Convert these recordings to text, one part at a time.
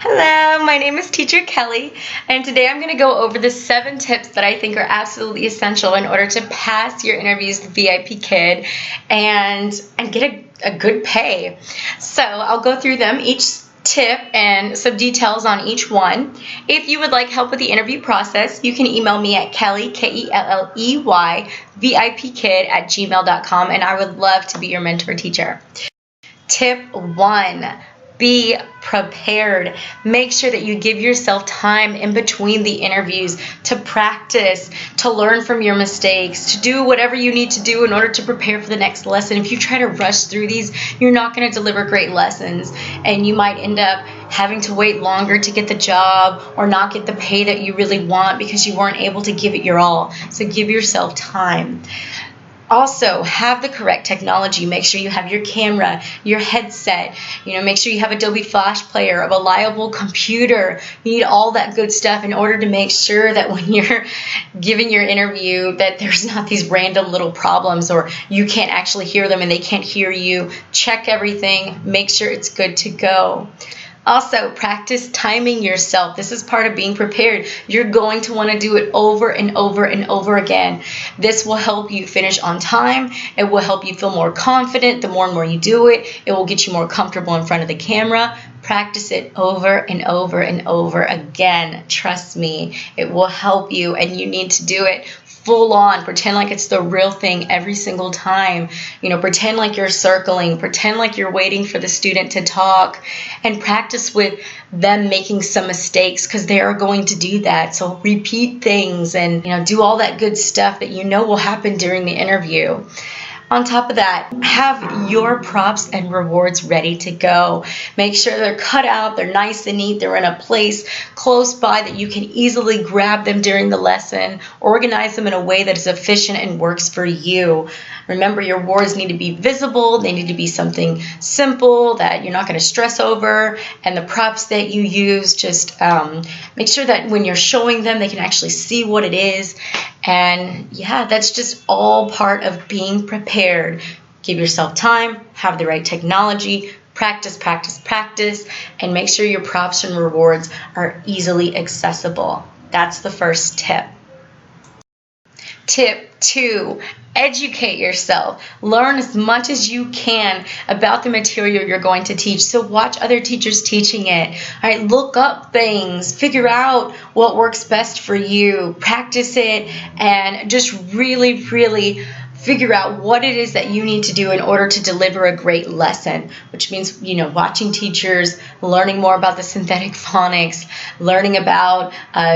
Hello, my name is Teacher Kelley, and today I'm going to go over the 7 tips that I think are absolutely essential in order to pass your interviews with Vipkid and get a good pay. So I'll go through them, each tip and some details on each one. If you would like help with the interview process, you can email me at Kelley, K-E-L-L-E-Y, vipkid@gmail.com, and I would love to be your mentor teacher. Tip 1. Be prepared. Make sure that you give yourself time in between the interviews to practice, to learn from your mistakes, to do whatever you need to do in order to prepare for the next lesson. If you try to rush through these, you're not going to deliver great lessons, and you might end up having to wait longer to get the job or not get the pay that you really want because you weren't able to give it your all. So give yourself time. Also, have the correct technology. Make sure you have your camera, your headset, make sure you have Adobe Flash Player, a reliable computer. You need all that good stuff in order to make sure that when you're giving your interview that there's not these random little problems or you can't actually hear them and they can't hear you. Check everything. Make sure it's good to go. Also, practice timing yourself. This is part of being prepared. You're going to want to do it over and over and over again. This will help you finish on time. It will help you feel more confident. The more and more you do it, it will get you more comfortable in front of the camera. Practice it over and over and over again. Trust me, it will help you, and you need to do it full on. Pretend like it's the real thing every single time. Pretend like you're circling, pretend like you're waiting for the student to talk, and practice with them making some mistakes because they are going to do that. So repeat things and do all that good stuff that will happen during the interview. On top of that, have your props and rewards ready to go. Make sure they're cut out, they're nice and neat, they're in a place close by that you can easily grab them during the lesson. Organize them in a way that is efficient and works for you. Remember, your rewards need to be visible, they need to be something simple that you're not going to stress over, and the props that you use, just make sure that when you're showing them, they can actually see what it is. And yeah, that's just all part of being prepared. Give yourself time, have the right technology, practice, practice, practice, and make sure your props and rewards are easily accessible. That's the first tip. Tip 2, educate yourself. Learn as much as you can about the material you're going to teach. So watch other teachers teaching it. All right, look up things, figure out what works best for you, practice it, and just really, really figure out what it is that you need to do in order to deliver a great lesson, which means, watching teachers, learning more about the synthetic phonics, learning about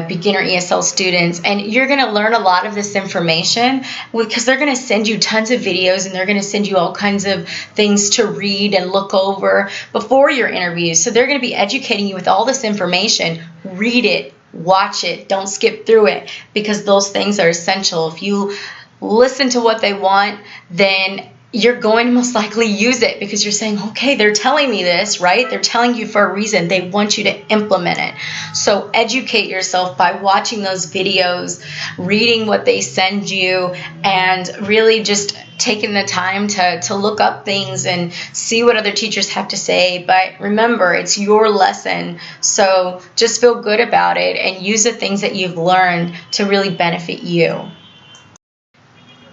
beginner ESL students. And you're going to learn a lot of this information because they're going to send you tons of videos and they're going to send you all kinds of things to read and look over before your interviews. So they're going to be educating you with all this information. Read it, watch it, don't skip through it, because those things are essential. If you listen to what they want, then you're going to most likely use it because you're saying, okay, they're telling me this, right? They're telling you for a reason. They want you to implement it. So educate yourself by watching those videos, reading what they send you, and really just taking the time to look up things and see what other teachers have to say. But remember, it's your lesson, so just feel good about it and use the things that you've learned to really benefit you.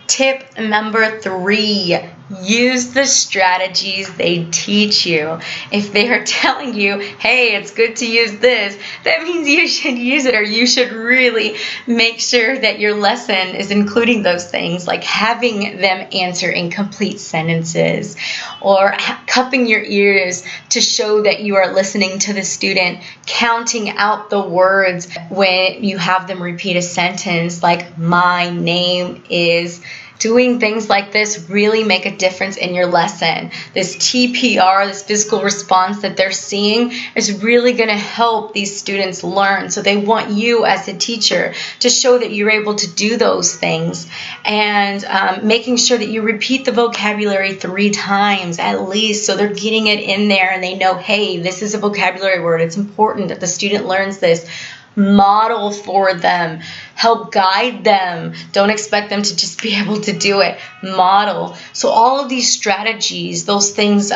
Tip number 3, use the strategies they teach you. If they are telling you, hey, it's good to use this, that means you should use it, or you should really make sure that your lesson is including those things, like having them answer incomplete sentences or cupping your ears to show that you are listening to the student, counting out the words when you have them repeat a sentence like my name is. Doing things like this really make a difference in your lesson. This TPR, this physical response that they're seeing, is really going to help these students learn. So they want you as a teacher to show that you're able to do those things, and making sure that you repeat the vocabulary 3 times at least, so they're getting it in there and they know, hey, this is a vocabulary word. It's important that the student learns this. Model for them. Help guide them. Don't expect them to just be able to do it. Model. So all of these strategies, those things,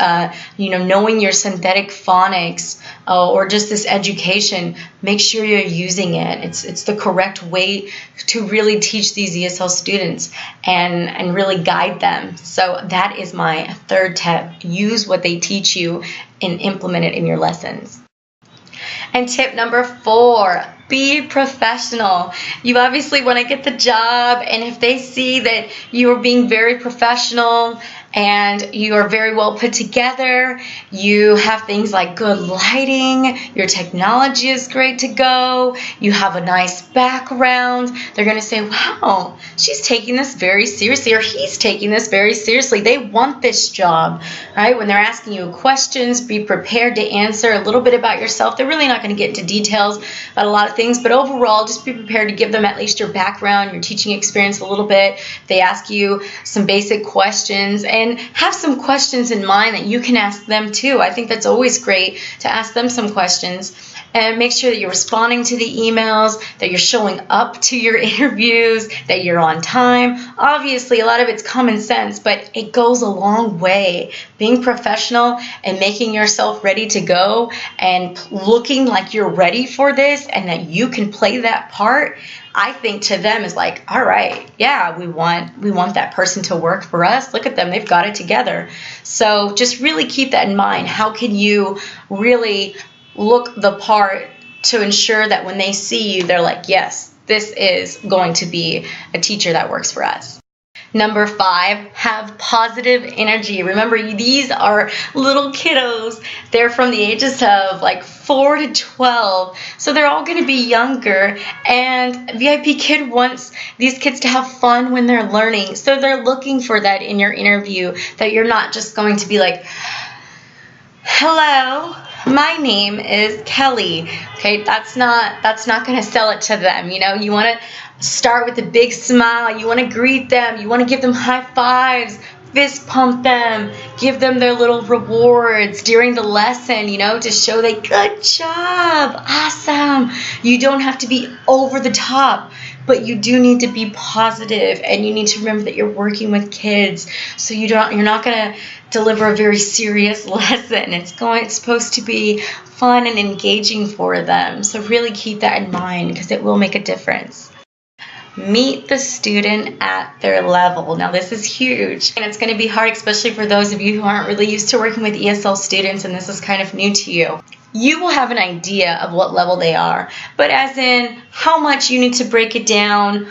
knowing your synthetic phonics or just this education, make sure you're using it. It's the correct way to really teach these ESL students and really guide them. So that is my third tip. Use what they teach you and implement it in your lessons. And tip number 4, be professional. You obviously want to get the job, and if they see that you are being very professional and you are very well put together, you have things like good lighting, your technology is great to go, you have a nice background, they're going to say, wow, she's taking this very seriously, or he's taking this very seriously. They want this job, right? When they're asking you questions, be prepared to answer a little bit about yourself. They're really not going to get into details about a lot of things, but overall, just be prepared to give them at least your background, your teaching experience a little bit. They ask you some basic questions, and have some questions in mind that you can ask them too. I think that's always great to ask them some questions, and make sure that you're responding to the emails, that you're showing up to your interviews, that you're on time. Obviously, a lot of it's common sense, but it goes a long way. Being professional and making yourself ready to go and looking like you're ready for this and that you can play that part, I think to them is like, all right, yeah, we want that person to work for us. Look at them, they've got it together. So just really keep that in mind. How can you really look the part to ensure that when they see you, they're like, yes, this is going to be a teacher that works for us. Number 5, have positive energy. Remember, these are little kiddos. They're from the ages of like 4 to 12. So they're all going to be younger. And Vipkid wants these kids to have fun when they're learning. So they're looking for that in your interview, that you're not just going to be like, hello, my name is Kelley. Okay, that's not going to sell it to them. You want to start with a big smile. You want to greet them. You want to give them high fives, fist pump them, give them their little rewards during the lesson, to show that good job, awesome. You don't have to be over the top, but you do need to be positive, and you need to remember that you're working with kids, so you're not going to deliver a very serious lesson. It's supposed to be fun and engaging for them. So really keep that in mind, because it will make a difference. Meet the student at their level. Now this is huge, and it's going to be hard, especially for those of you who aren't really used to working with ESL students and this is kind of new to you. You will have an idea of what level they are, but as in how much you need to break it down.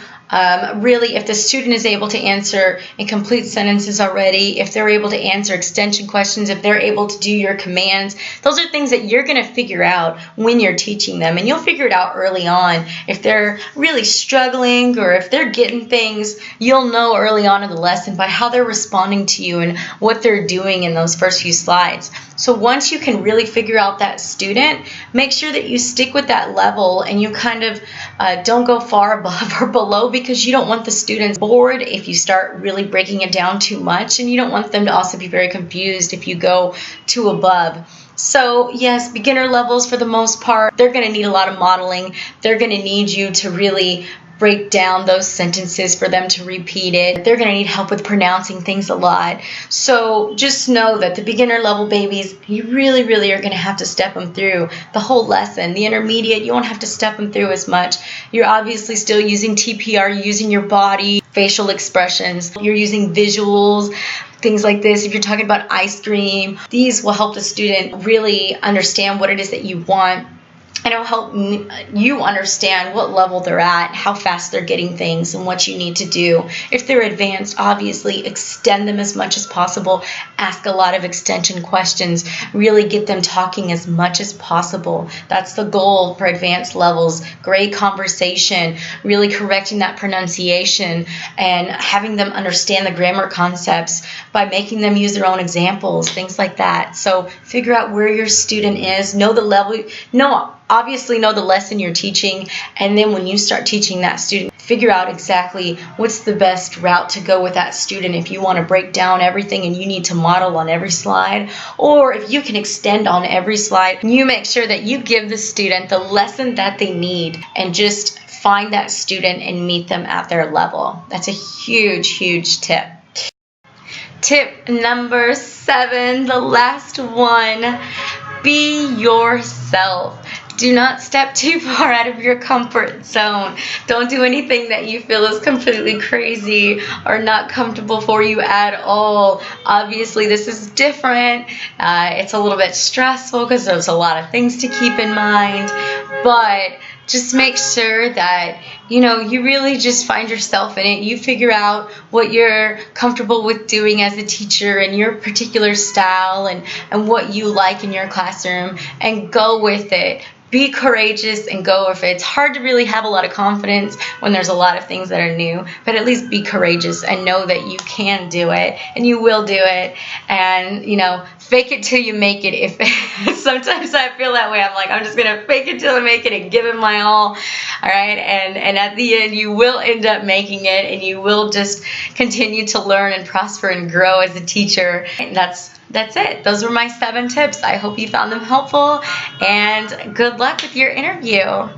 Really, if the student is able to answer in complete sentences already, if they're able to answer extension questions, if they're able to do your commands, those are things that you're going to figure out when you're teaching them. And you'll figure it out early on. If they're really struggling or if they're getting things, you'll know early on in the lesson by how they're responding to you and what they're doing in those first few slides. So once you can really figure out that student, make sure that you stick with that level and you kind of don't go far above or below, because you don't want the students bored if you start really breaking it down too much, and you don't want them to also be very confused if you go too above. So yes, beginner levels for the most part, they're going to need a lot of modeling. They're going to need you to really break down those sentences for them to repeat it. They're going to need help with pronouncing things a lot. So just know that the beginner level babies, you really are going to have to step them through the whole lesson. The intermediate, you won't have to step them through as much. You're obviously still using TPR, you're using your body, facial expressions, you're using visuals, things like this. If you're talking about ice cream, these will help the student really understand what it is that you want. And it'll help you understand what level they're at, how fast they're getting things, and what you need to do. If they're advanced, obviously extend them as much as possible. Ask a lot of extension questions. Really get them talking as much as possible. That's the goal for advanced levels. Great conversation, really correcting that pronunciation, and having them understand the grammar concepts by making them use their own examples, things like that. So figure out where your student is, know the level, obviously know the lesson you're teaching, and then when you start teaching that student, figure out exactly what's the best route to go with that student. If you want to break down everything and you need to model on every slide, or if you can extend on every slide, you make sure that you give the student the lesson that they need and just find that student and meet them at their level. That's a huge, huge tip. Tip number 7, the last one, be yourself. Do not step too far out of your comfort zone. Don't do anything that you feel is completely crazy or not comfortable for you at all. Obviously, this is different. It's a little bit stressful because there's a lot of things to keep in mind, but just make sure that you really just find yourself in it. You figure out what you're comfortable with doing as a teacher and your particular style and what you like in your classroom, and go with it. Be courageous and go with it. It's hard to really have a lot of confidence when there's a lot of things that are new, but at least be courageous and know that you can do it and you will do it. And, fake it till you make it. If sometimes I feel that way, I'm like, I'm just going to fake it till I make it and give it my all. All right. And at the end, you will end up making it, and you will just continue to learn and prosper and grow as a teacher. And that's it. Those were my 7 tips. I hope you found them helpful, and good luck with your interview.